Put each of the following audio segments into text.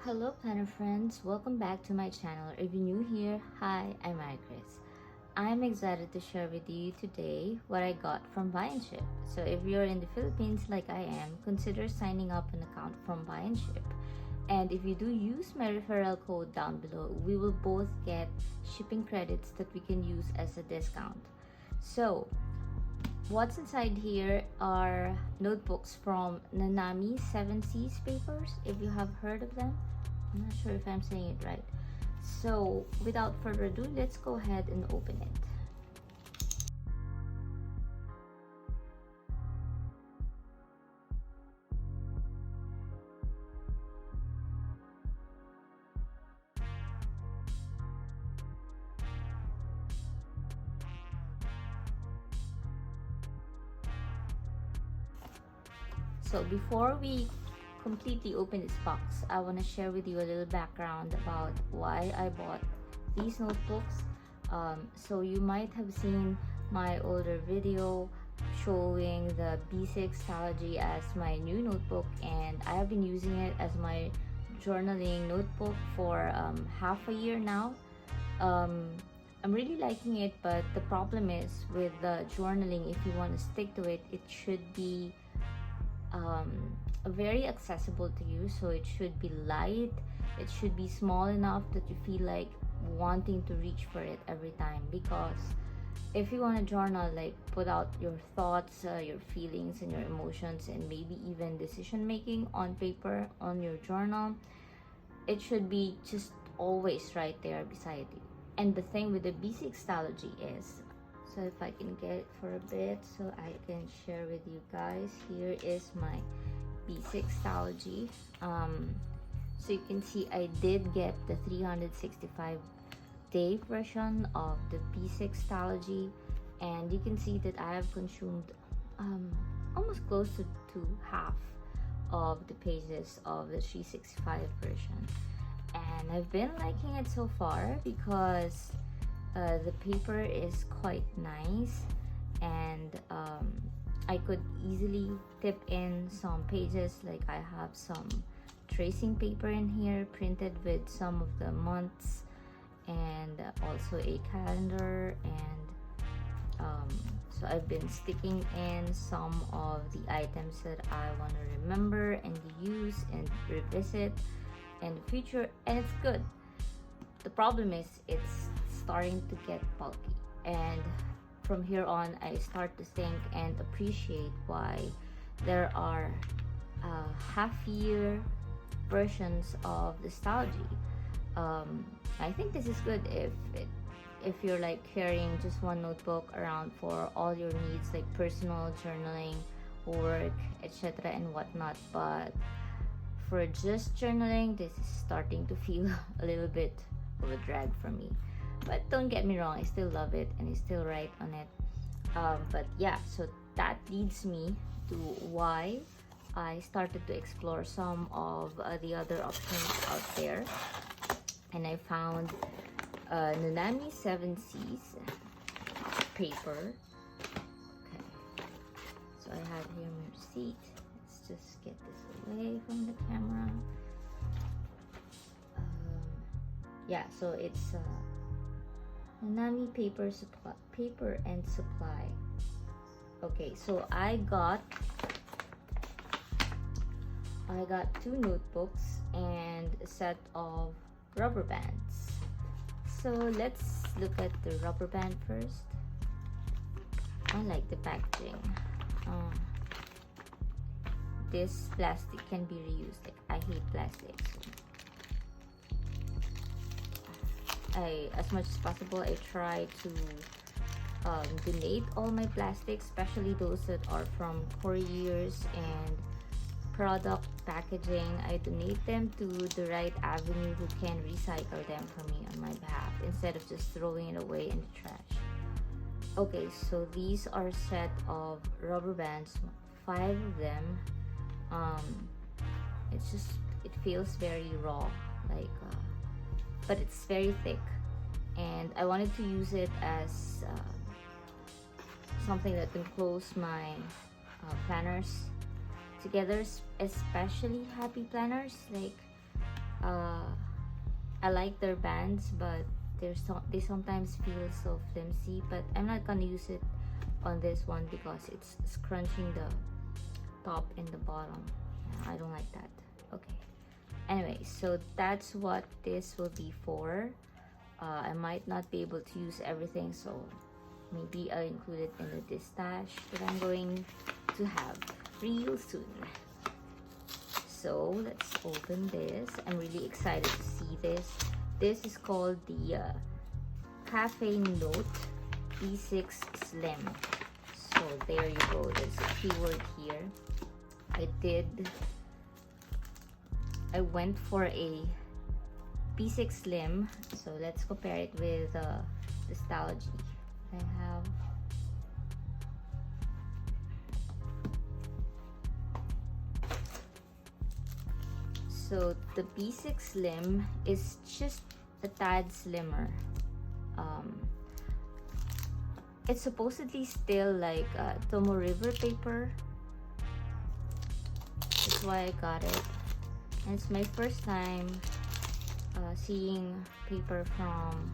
Hello planner friends, welcome back to my channel. If you're new here, hi, I'm Chris. I'm excited to share with you today what I got from Buy and Ship. So if you're in the Philippines like I am, consider signing up an account from Buy and Ship. And if you do use my referral code down below, we will both get shipping credits that we can use as a discount. So what's inside here are notebooks from Nanami 7Cs papers, if you have heard of them. I'm not sure if I'm saying it right. So without further ado, let's go ahead and open it. So before we completely open this box, I want to share with you a little background about why I bought these notebooks. So you might have seen my older video showing the B6 Stalogy as my new notebook, and I have been using it as my journaling notebook for half a year now. I'm really liking it, but the problem is with the journaling, if you want to stick to it, it should be very accessible to you. So it should be light, it should be small enough that you feel like wanting to reach for it every time, because if you want to journal, like put out your thoughts, your feelings and your emotions, and maybe even decision making on paper on your journal, it should be just always right there beside you. And the thing with the B6 Stalogy is, so if I can get it for a bit so I can share with you guys, here is my B6 Stalogy. So you can see I did get the 365-day version of the B6 Stalogy, and you can see that I have consumed almost close to half of the pages of the 365 version, and I've been liking it so far because the paper is quite nice, and I could easily tip in some pages. Like I have some tracing paper in here printed with some of the months, and also a calendar, and so I've been sticking in some of the items that I want to remember and use and revisit in the future, and it's good. The problem is it's starting to get bulky, and from here on I start to think and appreciate why there are half-year versions of the Stalogy. I think this is good if you're like carrying just one notebook around for all your needs, like personal journaling, work, etc. and whatnot. But for just journaling, this is starting to feel a little bit of a drag for me. But don't get me wrong, I still love it and I still write on it. But yeah, so that leads me to why I started to explore some of the other options out there, and I found Nanami 7Cs paper. Okay, so I have here my receipt. Let's just get this away from the camera. Yeah, so it's Nanami paper and supply. Okay, so I got 2 notebooks and a set of rubber bands. So let's look at the rubber band first. I like the packaging. This plastic can be reused. Like, I hate plastics. As much as possible, I try to donate all my plastics, especially those that are from couriers and product packaging. I donate them to the right avenue who can recycle them for me on my behalf, instead of just throwing it away in the trash. Okay, so these are a set of rubber bands, 5 of them. It feels very raw, like but it's very thick, and I wanted to use it as something that can close my planners together, especially happy planners. Like uh, I like their bands, but they sometimes feel so flimsy. But I'm not gonna use it on this one because it's scrunching the top and the bottom. I don't like that. Okay. Anyway, so that's what this will be for. I might not be able to use everything, so maybe I'll include it in the dish stash that I'm going to have real soon. So let's open this. I'm really excited to see this. This is called the Cafe Note B6 Slim. So there you go. There's a keyword here. I went for a B6 Slim. So let's compare it with the Stalogy. I have so the B6 Slim is just a tad slimmer. It's supposedly still like Tomo River paper. That's why I got it. And it's my first time seeing paper from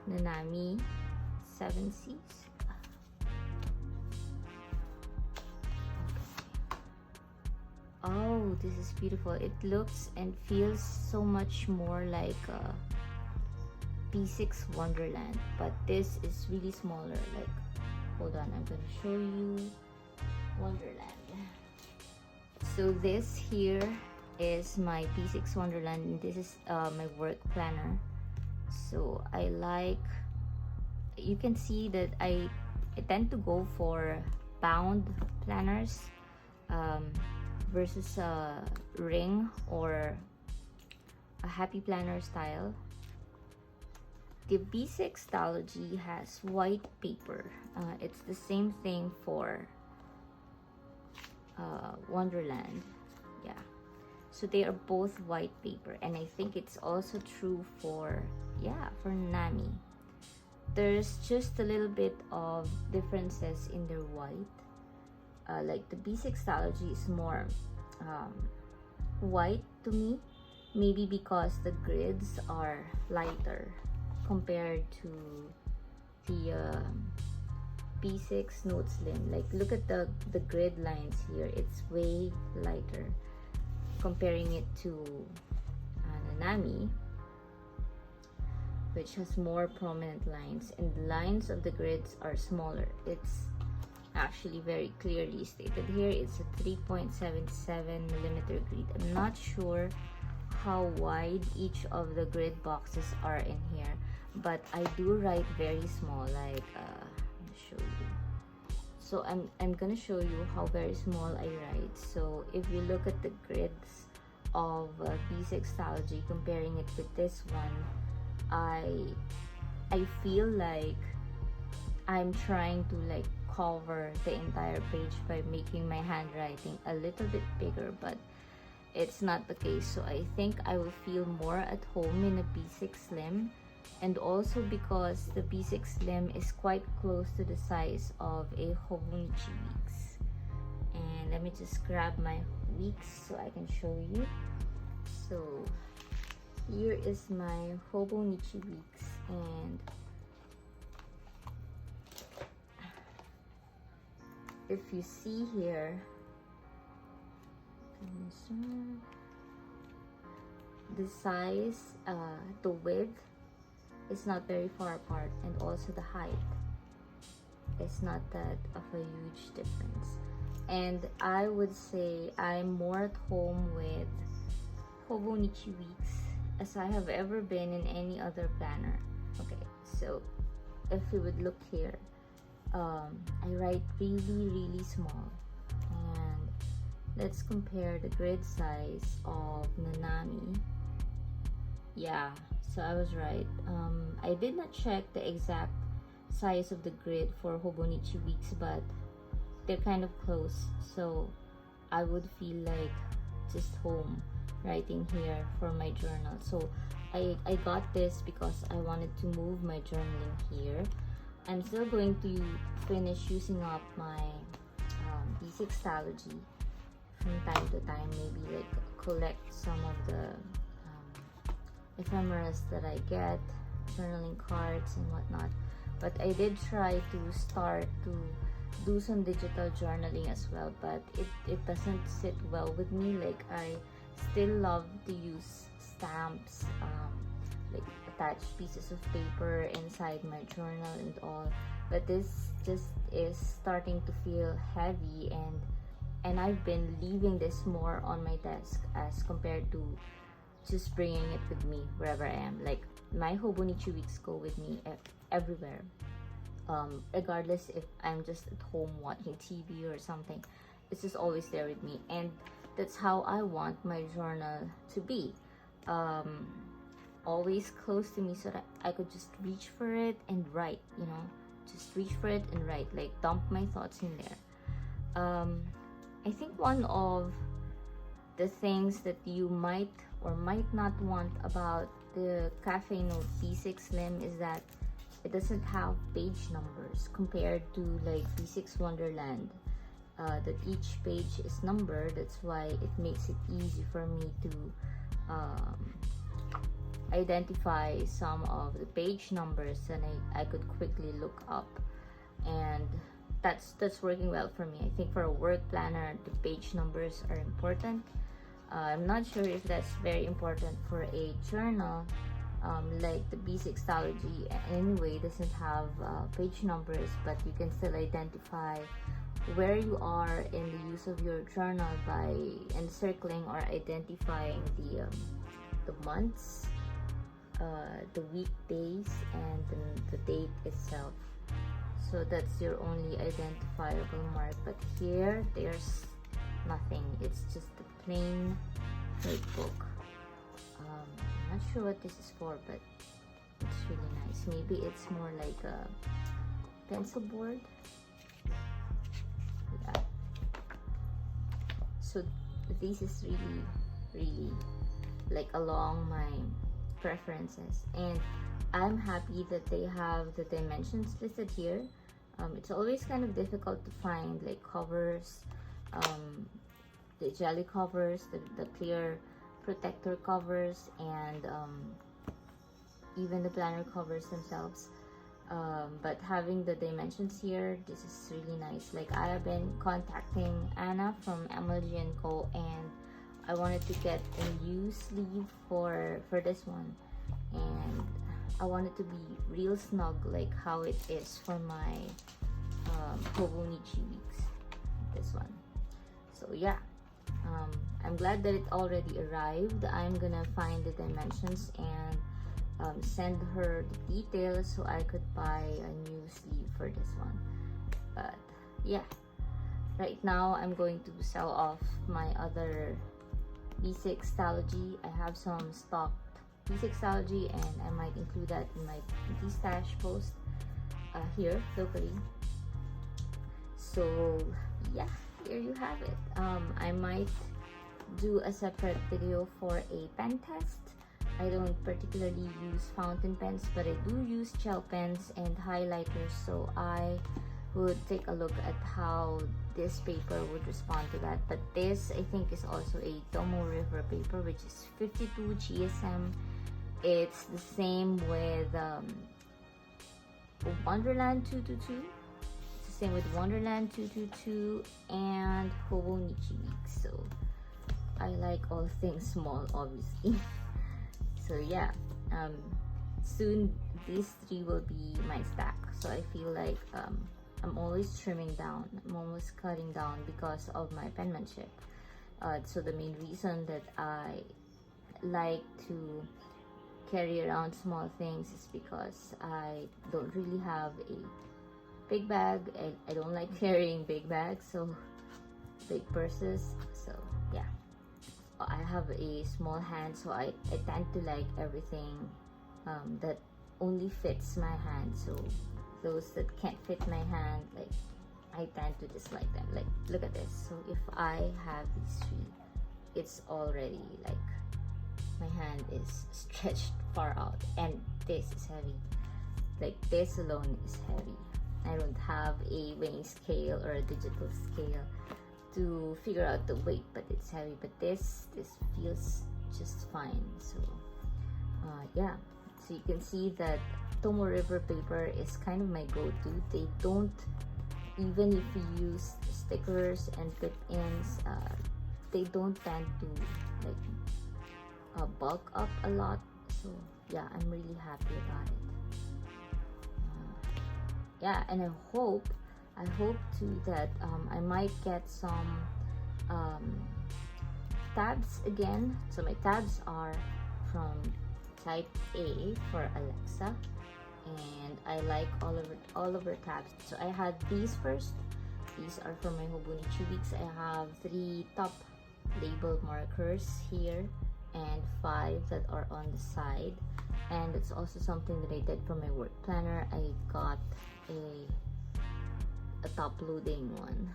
Nanami 7Cs. Oh, this is beautiful. It looks and feels so much more like B6 Wonderland, but this is really smaller. Like, hold on, I'm gonna show you Wonderland. So this here is my B6 Wonderland, and this is my work planner. So I like, you can see that I tend to go for bound planners versus a ring or a happy planner style. The B6 Stalogy has white paper. It's the same thing for Wonderland. Yeah, so they are both white paper, and I think it's also true for Nanami. There's just a little bit of differences in their white. Like the B6 Stalogy is more white to me, maybe because the grids are lighter compared to the B6 Note Slim. Like, look at the grid lines here. It's way lighter comparing it to Nanami, which has more prominent lines, and the lines of the grids are smaller. It's actually very clearly stated here. It's a 3.77mm grid. I'm not sure how wide each of the grid boxes are in here, but I do write very small. Like, let me show you. So I'm gonna show you how very small I write. So if you look at the grids of B6 Stalogy, comparing it with this one, I feel like I'm trying to like cover the entire page by making my handwriting a little bit bigger, but it's not the case. So I think I will feel more at home in a B6 Slim, and also because the B6 Slim is quite close to the size of a Hobonichi Weeks. And let me just grab my weeks so I can show you. So here is my Hobonichi Weeks, and if you see here, the size, the width is not very far apart, and also the height is not that of a huge difference. And I would say I'm more at home with Hobonichi Weeks as I have ever been in any other planner. Okay, so if we would look here, I write really small, and let's compare the grid size of Nanami. Yeah, so I was right. I did not check the exact size of the grid for Hobonichi Weeks, but they're kind of close, so I would feel like just home writing here for my journal. So I got this because I wanted to move my journaling here. I'm still going to finish using up my B6 Stalogy from time to time, maybe like collect some of the ephemeras that I get, journaling cards and whatnot. But I did try to start to do some digital journaling as well, but it doesn't sit well with me. Like, I still love to use stamps, like attached pieces of paper inside my journal and all, but this just is starting to feel heavy, and I've been leaving this more on my desk as compared to just bringing it with me wherever I am. Like, my Hobonichi weeks go with me everywhere, regardless if I'm just at home watching TV or something. It's just always there with me, and that's how I want my journal to be. Always close to me, so that I could just reach for it and write, just reach for it and write, like dump my thoughts in there. I think one of the things that you might or might not want about the Cafe Note B6 Slim is that it doesn't have page numbers compared to like B6 Wonderland, that each page is numbered. That's why it makes it easy for me to identify some of the page numbers, and I could quickly look up, and that's working well for me. I think for a work planner, the page numbers are important. I'm not sure if that's very important for a journal, like the B6 Stalogy anyway doesn't have page numbers, but you can still identify where you are in the use of your journal by encircling or identifying the months, the weekdays, and the date itself. So that's your only identifiable mark. But here, there's nothing. It's just a plain notebook. I'm not sure what this is for, but it's really nice. Maybe it's more like a pencil board. Yeah. So this is really like along my preferences, and I'm happy that they have the dimensions listed here. It's always kind of difficult to find like covers, the jelly covers, the clear protector covers, and even the planner covers themselves. But having the dimensions here, this is really nice. Like, I have been contacting Anna from MLG & Co, and I wanted to get a new sleeve for this one, and I want it to be real snug like how it is for my Hobonichi weeks, this one. So yeah, I'm glad that it already arrived. I'm gonna find the dimensions and send her the details so I could buy a new sleeve for this one. But yeah, right now I'm going to sell off my other B6 Stalogy. I have some stocked B6 Stalogy, and I might include that in my PT stash post here locally. So yeah, here you have it. I might do a separate video for a pen test. I don't particularly use fountain pens, but I do use gel pens and highlighters, so I would take a look at how this paper would respond to that. But this, I think, is also a Tomo River paper, which is 52 GSM. It's the same with Wonderland 222. It's the same with Wonderland 222 and Hobonichi Weeks. So I like all things small, obviously. So yeah, soon these three will be my stack. So I feel like I'm always trimming down. I'm always cutting down because of my penmanship. So the main reason that I like to carry around small things is because I don't really have a big bag. I don't like carrying big bags, so big purses. So yeah, I have a small hand, so I tend to like everything that only fits my hand. So those that can't fit my hand, like, I tend to dislike them. Like, look at this. So if I have these three, it's already like my hand is stretched far out, and this is heavy. Like, this alone is heavy. I don't have a weighing scale or a digital scale to figure out the weight, but it's heavy. But this feels just fine. So Yeah, so you can see that Tomo River paper is kind of my go-to. They don't, even if you use stickers and tip-ins, they don't tend to like bulk up a lot. So yeah, I'm really happy about it. Yeah, and I hope too that I might get some tabs again. So my tabs are from type A for Alexa, and I like all of her tabs. So I had these first. These are for my Hoboni Chubix. I have 3 top label markers here and 5 that are on the side, and it's also something that I did for my work planner. I got a top loading one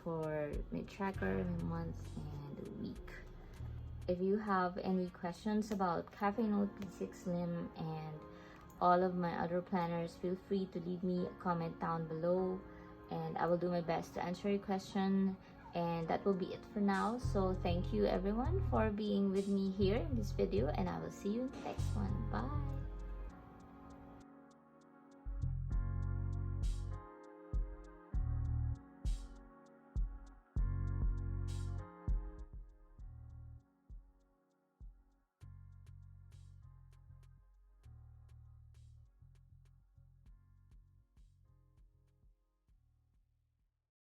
for my tracker, my month and week. If you have any questions about Cafe Note B6 Slim and all of my other planners, feel free to leave me a comment down below, and I will do my best to answer your question. And that will be it for now. So thank you everyone for being with me here in this video, and I will see you in the next one. Bye.